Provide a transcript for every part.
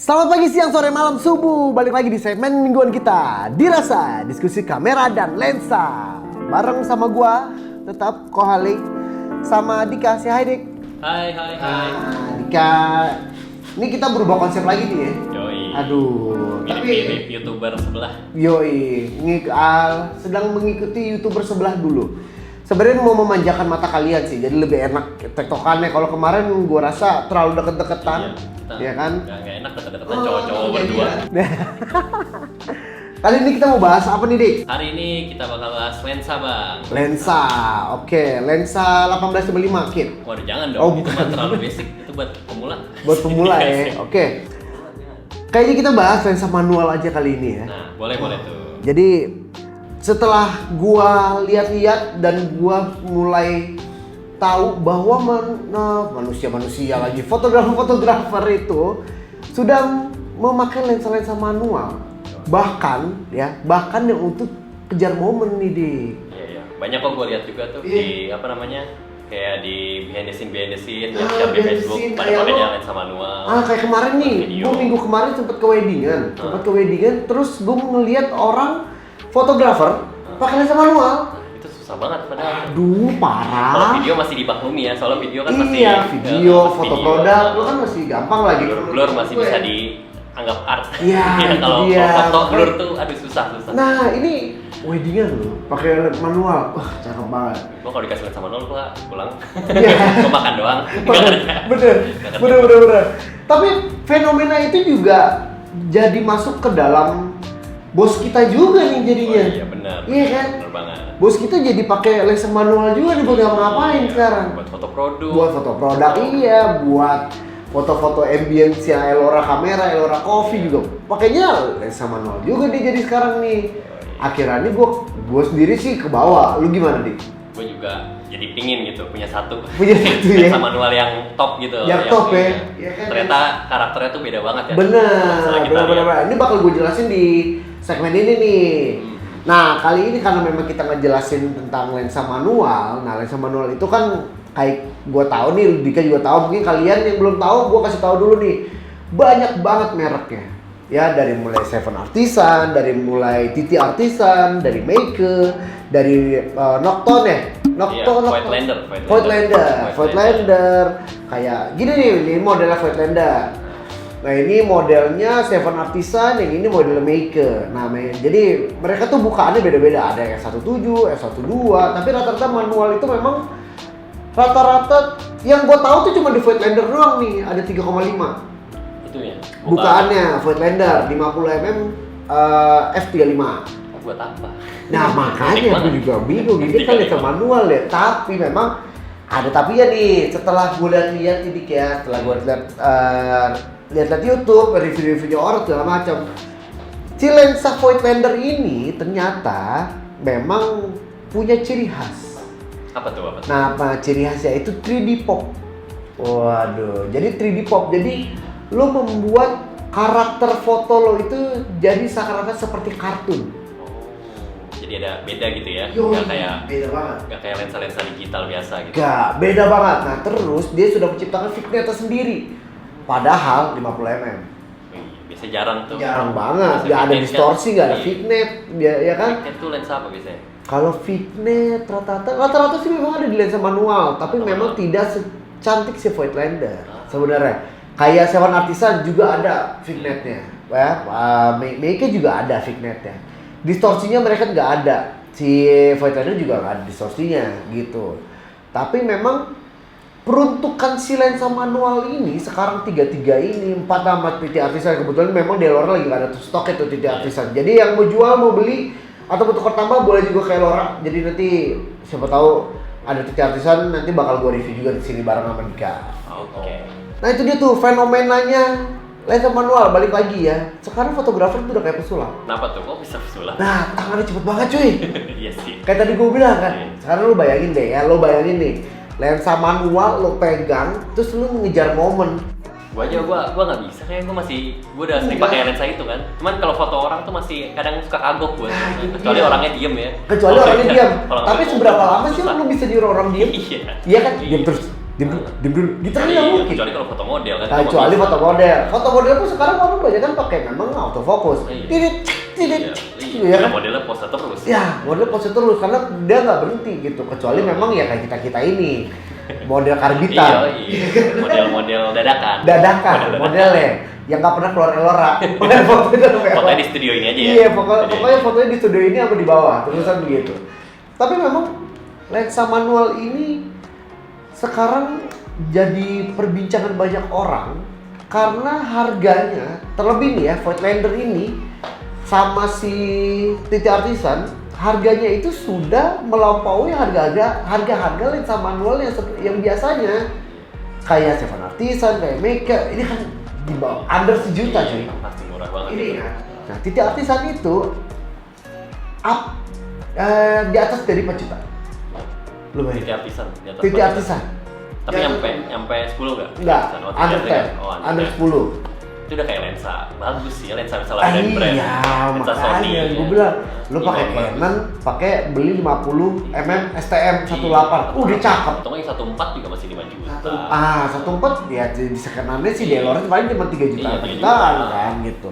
Selamat pagi, siang, sore, malam, subuh. Balik lagi di segmen mingguan kita, Dirasa, diskusi kamera dan lensa. Bareng sama gua, tetap Kohali, sama Dika. Say hi, Dik. Hai. Dika, ini kita berubah konsep lagi nih ya. Yoi. Aduh, Mirip YouTuber sebelah. sedang mengikuti YouTuber sebelah dulu. Sebenarnya mau memanjakan mata kalian sih, jadi lebih enak tektokannya. Kalau kemarin gua rasa terlalu deket-deketan, ya kan? Gak enak deket-deketan cowok-cowok berdua. Kali ini kita mau bahas apa nih, Dik? Hari ini kita bakal bahas lensa, Bang. Lensa, oke. Lensa 18-5 kit. Waduh, jangan dong. Oh, itu bukan. mah terlalu basic. Itu buat pemula. Buat pemula ya, oke. Kayaknya kita bahas lensa manual aja kali ini ya. Nah, boleh tuh. Jadi setelah gua lihat-lihat dan gua mulai tahu bahwa manusia lagi fotografer itu sudah memakai lensa-lensa manual. Bahkan yang untuk kejar momen nih, Dik. Iya. Banyak kok gue lihat juga tuh di kayak di behind the scene yang share di behind the Facebook scene, pada kayak pakainya lo. lensa manual. Kayak kemarin nih, video. gue minggu kemarin sempet ke weddingan, terus gue ngeliat orang fotografer pakai lensa manual. Itu susah banget padahal. Aduh, Kalau parah. video masih dimaklumi ya, soalnya video kan masih Iya, video, masih foto video. produk, lo kan masih gampang lagi. Blur masih bisa dianggap art. Iya, Kalau itu dia. foto blur tuh aduh susah. Nah, ini weddingan loh, pakai manual. Wah, cakep banget. Gua kalau dikasih lensa manual gua pulang. Iya. Gua makan doang. Nggak kerja. Bener. Tapi fenomena itu juga jadi masuk ke dalam bos kita juga nih jadinya. Oh, iya benar. Iya kan? Benar banget. Bos kita jadi pakai lensa manual juga nih buat ngapain Iya, sekarang? Buat foto produk. Buat foto produk, iya, buat foto-foto ambience yang Elora kamera, Elora coffee juga pakainya lensa manual juga dia jadi sekarang nih. Akhirnya gue sendiri sih ke bawah. Lu gimana, Dik? Gue juga jadi pingin gitu punya satu Ya? lensa manual yang top gitu. Yang top ya? Iya kan? Ternyata karakternya tuh beda banget ya. Setelah kita Bener. lihat. Ini bakal gue jelasin di segmen ini nih. Nah, kali ini karena memang kita ngejelasin tentang lensa manual. Nah, lensa manual itu kan kayak gue tahu nih, Dika juga tahu. Mungkin kalian yang belum tahu, gue kasih tahu dulu nih. Banyak banget mereknya. Ya, dari mulai Seven Artisan, dari mulai Titi Artisan, dari Meike, dari Nocton ya. Voigtlander. Kayak gini nih, ini modelnya Voigtlander. Nah, ini modelnya Seven Artisan, yang ini modelnya Meike. Nah, jadi mereka tuh bukaannya beda-beda. Ada yang S17, S12, tapi rata-rata manual itu memang rata-rata yang gue tahu tuh cuma di Voigtlander doang nih, ada 3,5. Itu ya. Bukaannya Voigtlander 50mm f35. Buat apa? Nah, makanya gue juga bingung, ini kan lensa manual ya, tapi memang ada tapi ya nih, setelah gue lihat ini ya, setelah gue lihat YouTube, review-review orang segala macam, si lensa Voigtlander ini ternyata memang punya ciri khas. Apa tuh? Nah, ciri khasnya itu 3D pop. Waduh, jadi 3D pop, jadi lo membuat karakter foto lo itu jadi seakan-akan seperti kartun. Jadi ada beda gitu ya, Beda banget. Nggak kayak lensa-lensa digital biasa gitu. Gak, beda banget. Nah, terus dia sudah menciptakan vignette sendiri. Padahal 50mm. Biasanya jarang tuh. Jarang banget. Biasanya Gak ada vignette distorsi, kan? gak ada vignette, ya kan? Vignette tuh lensa apa biasanya? Kalau vignette rata-rata sih memang ada di lensa manual, tapi memang tidak secantik si Voigtlander sebenarnya. Kayak Seven Artisan juga ada vignette-nya. Ya, Meike juga ada vignette-nya. Distorsinya mereka nggak ada. Si Voigtlander juga nggak ada distorsinya gitu. Tapi memang peruntukan si lensa manual ini sekarang 33 ini 4 sama Titi Artisan, kebetulan memang di Elora lagi nggak ada stok itu Titi Artisan. Jadi yang mau jual mau beli atau mau tukar tambah boleh juga ke Elora. Jadi nanti siapa tahu ada Titi Artisan, nanti bakal gue review juga di sini bareng sama Dika. Oke. Nah, itu dia tuh fenomenanya lensa manual. Balik lagi ya, sekarang fotografer tuh udah kayak pesulap. Kenapa tuh? Kok bisa pesulap? Nah, tangannya cepet banget cuy. Iya sih. Kayak tadi gue bilang kan, Iya. sekarang lu bayangin deh ya, lo bayangin nih lensa manual lo pegang, terus lu ngejar momen. Gua nggak bisa, kayak gua udah sering pakai lensa itu kan. Cuman kalau foto orang tuh masih kadang suka kagok gua. Kecuali orangnya diem ya. Kecuali orangnya diam. Kalau Tapi nggak seberapa ngomong, lama sih susah. lu bisa nyuruh orang diem? Iya. Iya kan, diam terus. Diem dulu. Gitu kan nggak mungkin. Kecuali kalau foto model kan. Nah, kecuali foto model. Foto model pun sekarang orang banyak kan pakai memang autofocus. Tidit, gitu ya. Modelnya pose terus. Ya, model pose terus karena dia nggak berhenti gitu. Kecuali memang ya kayak kita ini model karbitan. Iya. Model-model dadakan. Modelnya yang nggak pernah keluar Elora. Fotonya di studio ini aja ya. Iya, pokoknya fotonya di studio ini apa di bawah, terusan begitu. Tapi memang lensa manual ini sekarang jadi perbincangan banyak orang karena harganya, terlebih nih ya Voigtlander ini sama si TT Artisan, harganya itu sudah melampaui harga lensa manual yang biasanya kayak Seven Artisan, kayak Meika, ini kan di bawah under sejuta cuy. Pasti murah banget. Ini kan. Nah, TT Artisan itu di atas dari 4 juta. Lumayan. Titik artisan. Titik artisan. Tapi nyampe 10 nggak? Enggak, under 10. Under 10. Itu udah kayak lensa bagus sih, lensa brand. Iya, Lensa Sony. makanya gue bilang lu pakai Canon, beli 50 mm STM 18. Udah cakep. Atau yang 14 juga masih 5 juta. 14 ya di sekenannya sih di Elora paling cuma 3 juta, 4 jutaan kan gitu.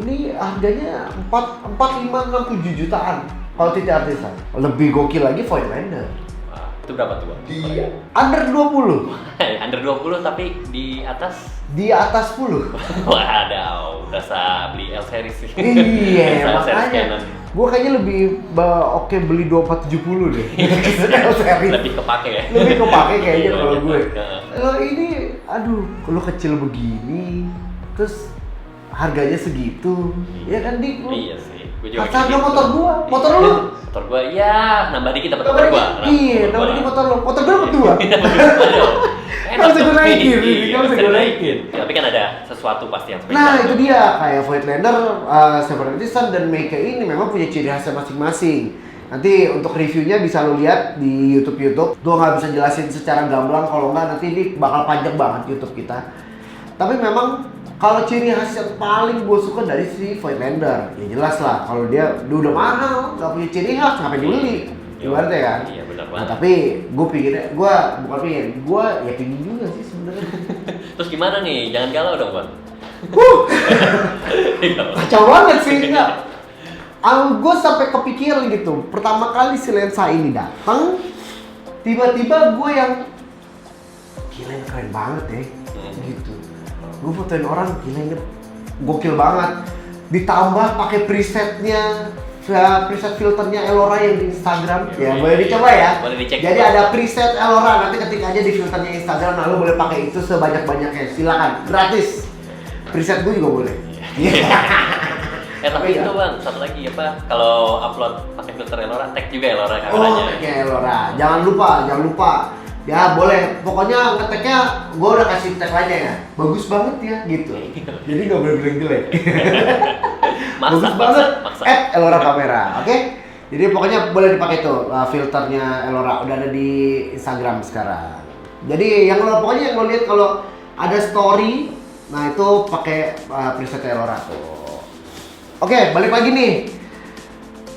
Ini harganya 4, 5, 6, 7 jutaan. Kalau TT Artisan. Lebih gokil lagi Voigtlander. Itu berapa tuh, Bang? Di under 20. Under 20 tapi di atas? Di atas 10. Wadaw, berasa beli L series sih. Iya, makanya. Gue kayaknya lebih oke beli 2470 deh. L series. Lebih kepake ya? Lebih kepake kayaknya kalau gue. Kalau ini, aduh, kalau kecil begini, terus harganya segitu, ya kan Dik? Iya sih. Harga motor gua, motor lu? Motor gua ya nambah dikit dapat motor gua. Iya, nambah dikit motor lu. Motor gua dapat 2. Nggak bisa gue naikin, nggak bisa gue naikin. Tapi kan ada sesuatu pasti yang spesial. Nah itu dia, kayak Voigtlander, Seven Artisan dan Meika ini memang punya ciri khasnya masing-masing. Nanti untuk reviewnya bisa lo lihat di YouTube. Gue nggak bisa jelasin secara gamblang, kalau nggak nanti ini bakal panjang banget YouTube kita. Tapi memang kalau ciri khas yang paling gue suka dari si Voigtlander, ya jelas lah kalau dia udah mahal, nggak punya ciri khas, ngapain dibeli? Gimana kan? Iya benar banget. Nah, tapi gue ya pingin juga sih sebenarnya. Terus gimana nih? Jangan galau dong, Bang. Kacau banget sih, enggak. Gue sampai kepikiran gitu. Pertama kali si lensa ini datang, tiba-tiba gue yang gila ini keren banget ya, gitu. Gue fotoin orang, gila ini gokil banget. Ditambah pakai presetnya, preset filternya Elora yang di Instagram. Ya boleh dicoba ya. Boleh dicek. Jadi ada preset Elora, nanti ketik aja di filternya Instagram, nah lo boleh pakai itu sebanyak-banyaknya. Silakan, gratis. Preset gue juga boleh. Tapi itu Bang, satu lagi apa? Kalau upload pakai filter Elora, tag juga Elora kameranya. Oh, ya Elora. Jangan lupa. Ya boleh, pokoknya ngeteknya gue udah kasih tag aja ya. Bagus banget ya gitu. Jadi nggak boleh bilang jelek. Bagus banget. Elora kamera, oke? Jadi pokoknya boleh dipakai tuh filternya Elora, udah ada di Instagram sekarang. Jadi pokoknya yang lo lihat kalau ada story, nah itu pakai preset Elora tuh. Oke, balik lagi nih.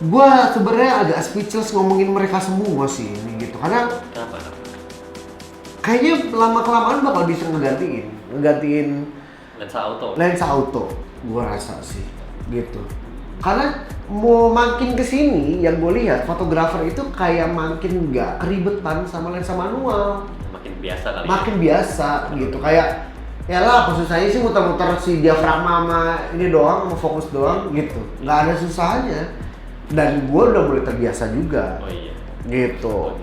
Gua sebenarnya agak speechless ngomongin mereka semua sih ini gitu, karena kenapa? kayaknya lama-kelamaan bakal bisa ngegantiin lensa auto, gua rasa sih gitu. Karena mau makin kesini yang gue lihat fotografer itu kayak makin nggak keribetan sama lensa manual. Makin biasa kali. Makin biasa gitu, kayak ya lah susahnya sih muter-muter si diafragma sama ini doang, mau fokus doang gitu. Nggak ada susahnya. Dan gue udah mulai terbiasa juga. Oh iya. Gitu.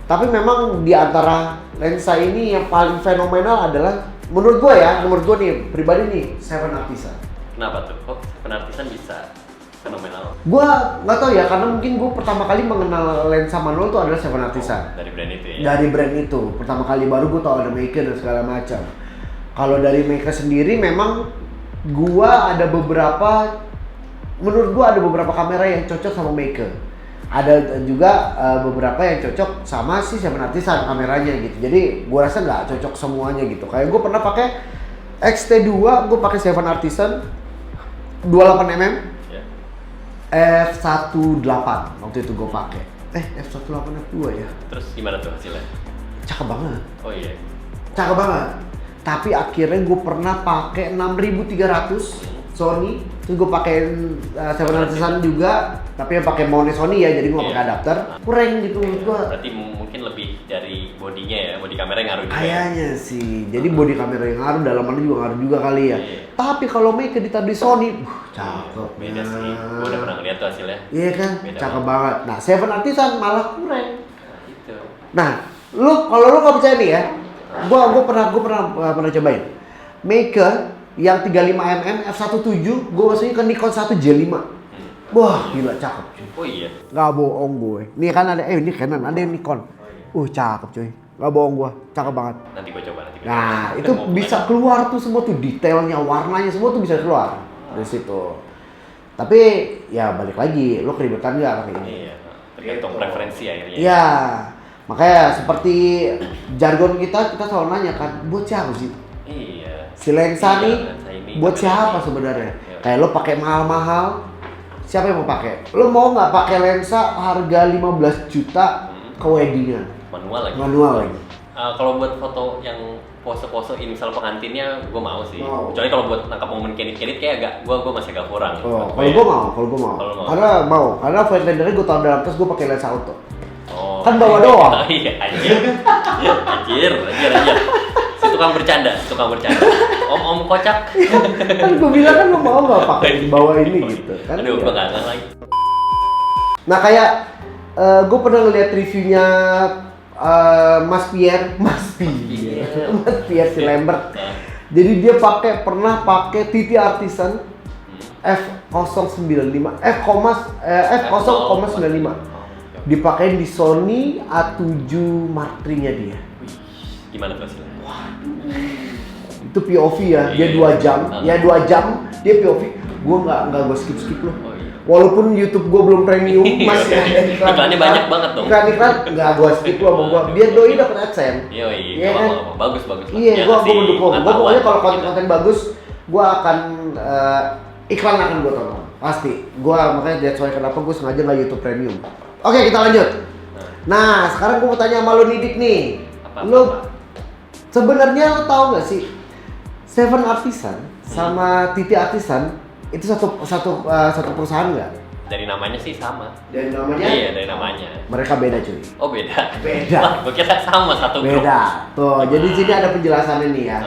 Tapi memang di antara lensa ini yang paling fenomenal adalah menurut gue nih pribadi nih Seven Artisan. Kenapa tuh? Kok Seven Artisan bisa fenomenal? Gue nggak tahu ya, karena mungkin gue pertama kali mengenal lensa manual tuh adalah Seven Artisan. Dari brand itu ya? Dari brand itu, pertama kali baru gue tahu ada Meika dan segala macam. Kalau dari Meika sendiri memang gue ada beberapa, menurut gue ada beberapa kamera yang cocok sama Meika. Ada juga beberapa yang cocok sama si Seven Artisan kameranya gitu. Jadi gue rasa nggak cocok semuanya gitu. Kayak gue pernah pakai XT2, gue pakai Seven Artisan 28mm f1.8 waktu itu gue pakai. F1.8 f2 ya. Terus gimana tuh hasilnya? Cakep banget. Oh iya. cakep banget. Tapi akhirnya gue pernah pakai 6300 Sony, terus gue pakai 700 juga, tapi yang pakai mountnya Sony ya, jadi gue nggak pakai adapter. Kurang gitu menurut gue. Berarti mungkin lebih dari bodinya ya, bodi kamera yang ngaruh juga. Kayaknya sih, jadi body kamera yang ngaruh, dalamannya juga ngaruh juga kali ya. Iya. Tapi kalau Meike ditaruh di Sony, cakep. Beda sih, gue udah pernah ngeliat tuh hasilnya. Iya kan, Beda cakep banget. Nah, Seven Artisan malah kurang. Nah, itu. Nah, kalau lu nggak percaya nih ya, gua pernah cobain. Meike yang 35mm f1.7, gua masukin ke Nikon 1J5. Wah, gila cakep cuy. Oh iya. Nggak bohong gue. Nih kan ada, ini Canon, ada yang Nikon. Cakep cuy. Nggak bohong gua, cakep banget. Nanti gue coba nanti. Nah, itu bisa keluar tuh semua tuh, detailnya, warnanya semua tuh bisa keluar dari situ. Tapi ya balik lagi, lo keribetan nggak pakai ini? Iya, tergantung preferensi akhirnya. Iya, makanya seperti jargon kita selalu nanya kan, buat siapa sih? Iya. Si lensa Iya, nih, lensa ini, buat kamera siapa ini. sebenarnya? Iya. Kayak lo pakai mahal-mahal, siapa yang mau pakai? Lo mau nggak pakai lensa harga 15 juta ke weddingan? Manual lagi. Manual lagi. Kalau buat foto yang pose-pose ini misal pengantinnya, gue mau sih. Mau. Kecuali kalau buat nangkap momen candid kayak gue masih agak kurang. Oh, Buat kalau gue mau. Kalau mau. Karena Voigtlandernya gue taruh dalam tas, gue pakai lensa auto. Oh, Kan bawa doang. Iya, anjir. Si tukang bercanda. Om kocak. Kan gue bilang kan lo mau nggak pakai di bawah ini gitu kan? Aduh, Iya. gue nggak lagi. Nah kayak gue pernah ngeliat reviewnya Mas Pierre si Lambert. Jadi dia pernah pakai TT Artisan F095 F0,95 dipakai di Sony A7 Mark III-nya dia. Gimana tuh hasilnya? Itu POV ya, dia 2 jam. Ya 2 jam dia POV. Gue nggak gue skip loh. Oh iya. Walaupun YouTube gue belum premium, masih ada iklan. Iklannya banyak banget dong. Iklan nggak gue skip loh, mau gue biar doi dapat AdSense. Iya, Iya kan? bagus. Iya, Ya, gue ngasih mendukung. Gue pengetahuan pokoknya kalau gitu. konten bagus, gue akan iklan akan gue tonton. Pasti. Gue makanya that's why kenapa gue sengaja nggak YouTube premium. Oke, kita lanjut. Nah, sekarang gue mau tanya sama lo Nidik nih. Lo sebenarnya lo tahu nggak sih Seven Artisan sama TT Artisan itu satu perusahaan nggak? Dari namanya sih sama. Dari namanya? Iya, dari namanya. Mereka beda cuy. Oh beda. Beda. Wah, gue kira sama satu grup. Beda. Tuh, jadi sini ada penjelasannya nih ya.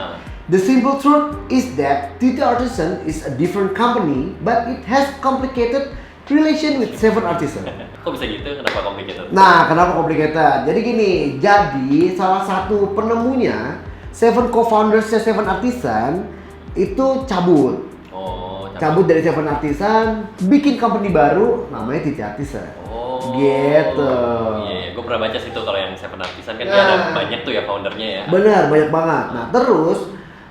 The simple truth is that TT Artisan is a different company, but it has complicated relation with Seven Artisan. Kok bisa gitu? Kenapa complicated? Nah, kenapa complicated? Jadi gini, jadi salah satu penemunya, Seven co-foundersnya Seven Artisan itu cabut. Oh, Cabut dari Seven Artisan, bikin company baru namanya TT Artisan. Oh. Gitu. Iya, gue pernah baca sih tuh kalau yang Seven Artisan kan dia Nah. ada banyak tuh ya foundernya ya. Benar, banyak banget. Nah, terus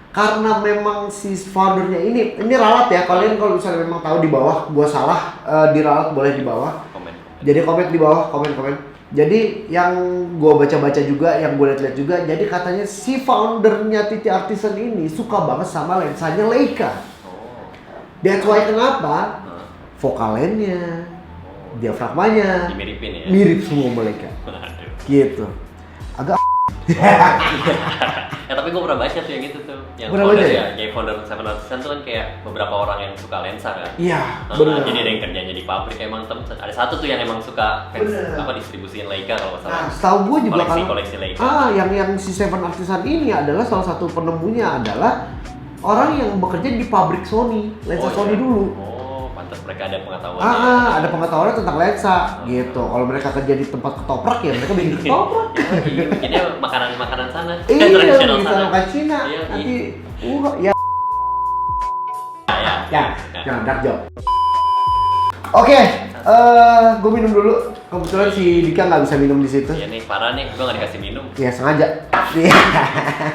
karena memang si foundernya ini ralat ya. Kalian kalau misalnya memang tahu di bawah, gua salah, diralat boleh di bawah. Komen. Jadi komen di bawah, komen. Jadi yang gua baca-baca juga, yang gua lihat-lihat juga, jadi katanya si foundernya TT Artisan ini suka banget sama lensanya Leica. Oh. That's why kenapa Hah? vokalennya, diafragmanya Dimiripin ya. mirip semua sama Leica. Aduh. Gitu. Agak Ya tapi gue pernah baca tuh yang itu tuh, yang Pernah founder baca ya, kayak founder Seven Artisan tuh kan kayak beberapa orang yang suka lensa kan. iya, Nah, benar. jadi ada yang kerjanya di pabrik emang ada satu tuh yang emang suka Bener. distribusiin Leica kalau nggak Nah, salah. setahu gue juga koleksi Leica. yang si Seven Artisan ini adalah salah satu penemunya adalah orang yang bekerja di pabrik Sony, lensa Sony iya. dulu. Oh, pantas mereka ada pengetahuan. Ada pengetahuannya tentang lensa gitu. Kalau mereka kerja di tempat ketoprak ya mereka bikin ketoprak. Bikinnya makanan sana. Iya, tradisional bisa sana. makan Cina. Iya, Nanti ya Ya. jangan dark joke. Oke, gue minum dulu. Kebetulan si Dika nggak bisa minum di situ. Iya nih, parah nih, gue nggak dikasih minum. Ya sengaja. Iya.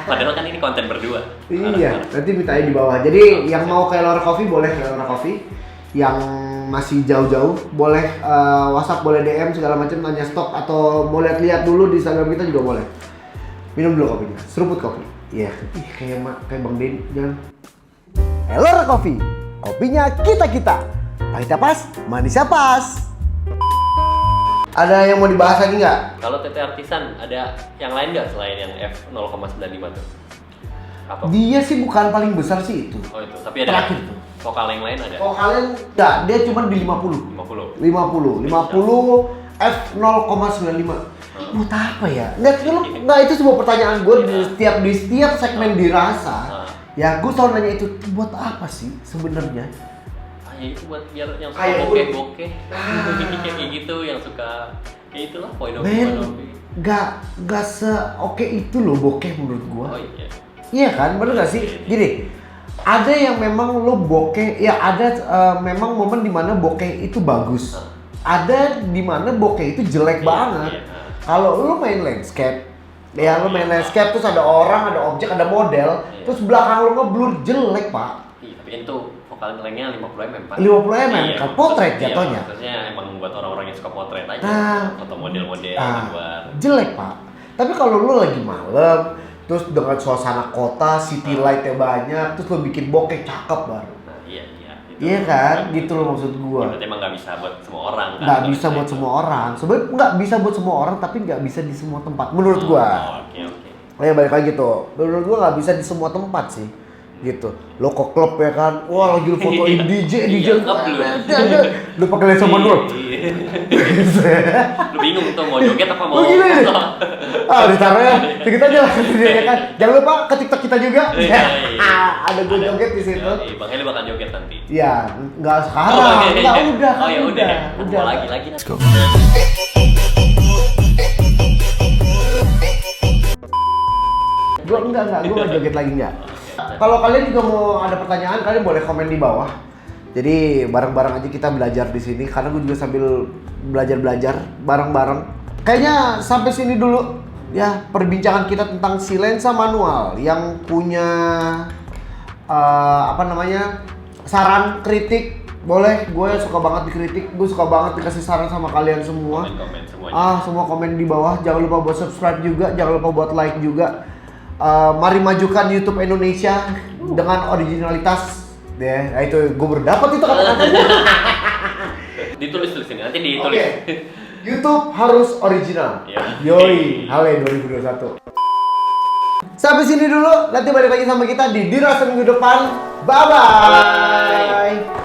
Padahal kan ini konten berdua. Iya, nanti mintanya di bawah. Jadi yang mau ke Elora Coffee boleh ke Elora Coffee. Yang masih jauh-jauh boleh WhatsApp, boleh DM segala macam, tanya stok atau mau lihat-lihat dulu di Instagram kita juga boleh. Minum dulu kopinya, seruput kopi. Iya, kayak Bang Den, jangan. Elora Coffee, kopinya kita. Pahitnya pas, manisnya pas. Ada yang mau dibahas lagi nggak? Kalau TT Artisan ada yang lain nggak selain yang F0,95 tuh? Apa? Dia sih bukan paling besar sih itu. Oh itu, tapi ada Terakhir tuh. vokal yang lain ada? Oh kalian enggak, dia cuma di 50. 50 F0,95. Buat apa ya? Nggak itu sebuah pertanyaan gue di setiap segmen dirasa. Ya gue selalu nanya itu buat apa sih sebenarnya? Ya itu buat biar yang suka Kayak bokeh-bokeh kayak gitu, yang suka ya itulah point of Men, view. nggak se-oke itu loh bokeh menurut gua. Oh iya. Iya kan, bener gak sih? Gini, ada yang memang lo bokeh, ya ada memang momen dimana bokeh itu bagus. Ada dimana bokeh itu jelek banget. Kalau lo main landscape, ya lo main landscape terus ada orang, ada objek, ada model, terus belakang lo ngeblur jelek pak. Iya, tapi itu vokal nilainya 50 mm pak. 50 mm kan potret jatuhnya. Maksudnya emang buat orang-orang yang suka potret aja. Nah, foto model-model buat jelek pak. Tapi kalau lo lagi malam, terus dengan suasana kota, city lightnya banyak, terus lo bikin bokeh cakep baru. Nah, iya. Iya kan, gitu loh maksud gua. Berarti emang nggak bisa buat semua orang kan? Nggak bisa buat semua orang. Sebenarnya nggak bisa buat semua orang, tapi nggak bisa di semua tempat. Menurut gua. Oke. Oh ya balik lagi tuh. Menurut gua nggak bisa di semua tempat sih. Gitu. Lo ke klub ya kan, wah lagi lo fotoin DJ. Lu pakai lensa manual. Lu bingung tuh mau joget apa mau gila ya? Ditaruh ya, dikit aja lah ya kan. Jangan lupa ke TikTok kita juga. Ada gue joget di situ. Bang Heli bakal joget nanti. Ya, nggak sekarang. Nggak udah. Oh ya udah. Udah. Lagi. Let's go. Gue nggak joget lagi nggak. Kalau kalian juga mau ada pertanyaan, kalian boleh komen di bawah. Jadi bareng-bareng aja kita belajar di sini, karena gue juga sambil belajar bareng-bareng. Kayaknya sampai sini dulu ya perbincangan kita tentang si lensa manual yang punya saran kritik. Boleh, gue suka banget dikritik, gue suka banget dikasih saran sama kalian semua. Komen semuanya. Semua komen di bawah. Jangan lupa buat subscribe juga, jangan lupa buat like juga. Mari majukan YouTube Indonesia dengan originalitas. Ya, nah itu gue berdapat itu kata-katanya. Ditulis sini, nanti ditulis. Okay. YouTube harus original. Yoi, Hale 2021. Sampai sini dulu, nanti balik lagi sama kita di Dirasa minggu depan. Bye bye.